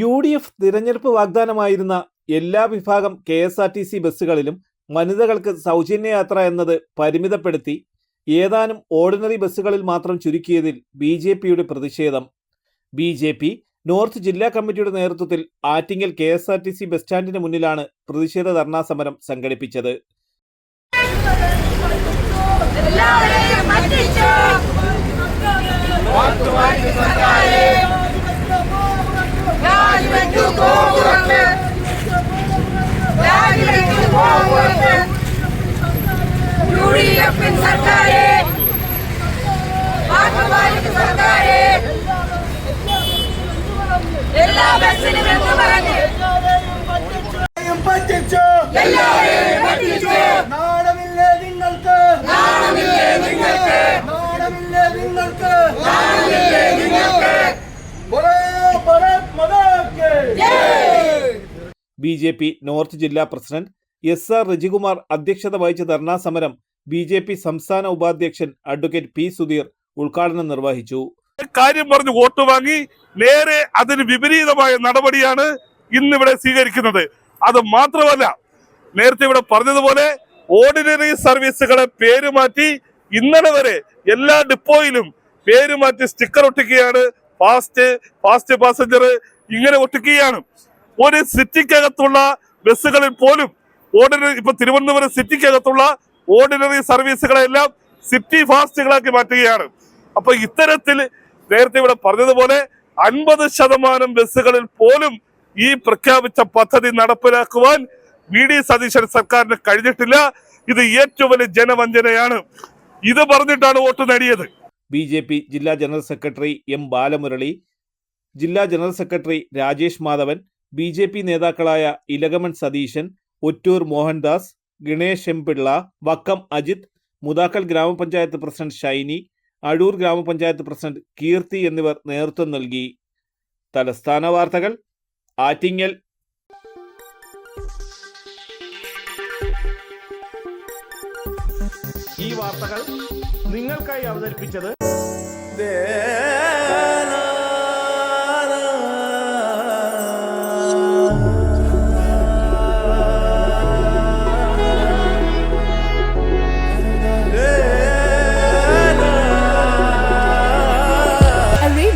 UDF തിരഞ്ഞെടുപ്പ് വാഗ്ദാനമായിരുന്ന എല്ലാ വിഭാഗം KSRTC ബസ്സുകളിലും വനിതകൾക്ക് സൗജന്യ യാത്ര എന്നത് പരിമിതപ്പെടുത്തി ഏതാനും ഓർഡിനറി ബസ്സുകളിൽ മാത്രം ചുരുക്കിയതിൽ BJPയുടെ പ്രതിഷേധം. BJP നോർത്ത് ജില്ലാ കമ്മിറ്റിയുടെ നേതൃത്വത്തിൽ ആറ്റിങ്ങൽ KSRTC ബസ് സ്റ്റാൻഡിന് മുന്നിലാണ് പ്രതിഷേധ ധർണാ സമരം സംഘടിപ്പിച്ചത്. BJP നോർത്ത് ജില്ലാ പ്രസിഡന്റ് SR രജികുമാർ അധ്യക്ഷത വഹിച്ച ധർണാ സമരം BJP സംസ്ഥാന ഉപാധ്യക്ഷൻ അഡ്വക്കേറ്റ് P സുധീർ ഉദ്ഘാടനം നിർവഹിച്ചു. കാര്യം പറഞ്ഞ് വോട്ട് വാങ്ങി നേരെ അതിന് വിപരീതമായ നടപടിയാണ് ഇന്നിവിടെ സ്വീകരിക്കുന്നത്. അത് മാത്രമല്ല, നേരത്തെ ഇവിടെ പറഞ്ഞതുപോലെ ഓർഡിനറി സർവീസുകളെ പേരുമാറ്റി ഇന്നലെ വരെ എല്ലാ ഡിപ്പോയിലും പേരുമാറ്റി സ്റ്റിക്കർ ഒട്ടിക്കുകയാണ്. ഫാസ്റ്റ് പാസഞ്ചർ ഇങ്ങനെ ഒട്ടിക്കുകയാണ്. ഒരു സിറ്റിക്കകത്തുള്ള ബസ്സുകളിൽ പോലും ഓർഡിനറി, ഇപ്പൊ തിരുവനന്തപുരം സിറ്റിക്കകത്തുള്ള ഓർഡിനറി സർവീസുകളെല്ലാം സിറ്റി ഫാസ്റ്റുകളാക്കി മാറ്റുകയാണ്. അപ്പൊ ഇത്തരത്തിൽ നേരത്തെ ഇവിടെ പറഞ്ഞതുപോലെ 50% ബസ്സുകളിൽ പോലും ഈ പ്രഖ്യാപിച്ച പദ്ധതി നടപ്പിലാക്കുവാൻ VD സതീശൻ സർക്കാരിന് കഴിഞ്ഞിട്ടില്ല. ഇത് ഏറ്റവും വലിയ ജനവഞ്ചനയാണ്. ഇത് പറഞ്ഞിട്ടാണ് വോട്ട് നേടിയത്. BJP ജില്ലാ ജനറൽ സെക്രട്ടറി M ബാലമുരളി, ജില്ലാ general secretary Rajesh Madhavan, BJP നേതാക്കളായ ഇലകമൺ സതീശൻ, ഒറ്റൂർ മോഹൻദാസ്, ഗണേഷ് M പിള്ള, വക്കം അജിത്, മുതാക്കൽ ഗ്രാമപഞ്ചായത്ത് പ്രസിഡന്റ് ഷൈനി, അടൂർ ഗ്രാമപഞ്ചായത്ത് പ്രസിഡന്റ് കീർത്തി എന്നിവർ നേതൃത്വം നൽകി. തലസ്ഥാന വാർത്തകൾ, ആറ്റിങ്ങൽ. ഈ വാർത്തകൾ നിങ്ങൾക്കായി അവതരിപ്പിച്ചത്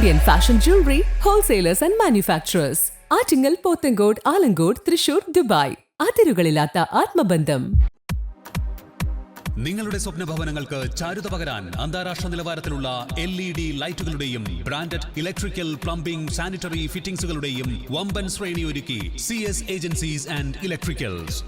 Arabian Fashion Jewelry Wholesalers and Manufacturers. Attingal, Pothencode, Alamcode, Thrissur, Dubai. അതിരുകളില്ലാത്ത ആത്മബന്ധം. നിങ്ങളുടെ സ്വപ്ന ഭവനങ്ങൾക്ക് ചാരുത പകരാൻ അന്താരാഷ്ട്ര നിലവാരത്തിലുള്ള LED ലൈറ്റുകളുടെയും ബ്രാൻഡഡ് ഇലക്ട്രിക്കൽ, പ്ലംബിംഗ്, സാനിറ്ററി ഫിറ്റിംഗ്സുകളുടെയും വമ്പൻ ശ്രേണി ഒരുക്കി CS ഏജൻസീസ് ആൻഡ് ഇലക്ട്രിക്കൽസ്.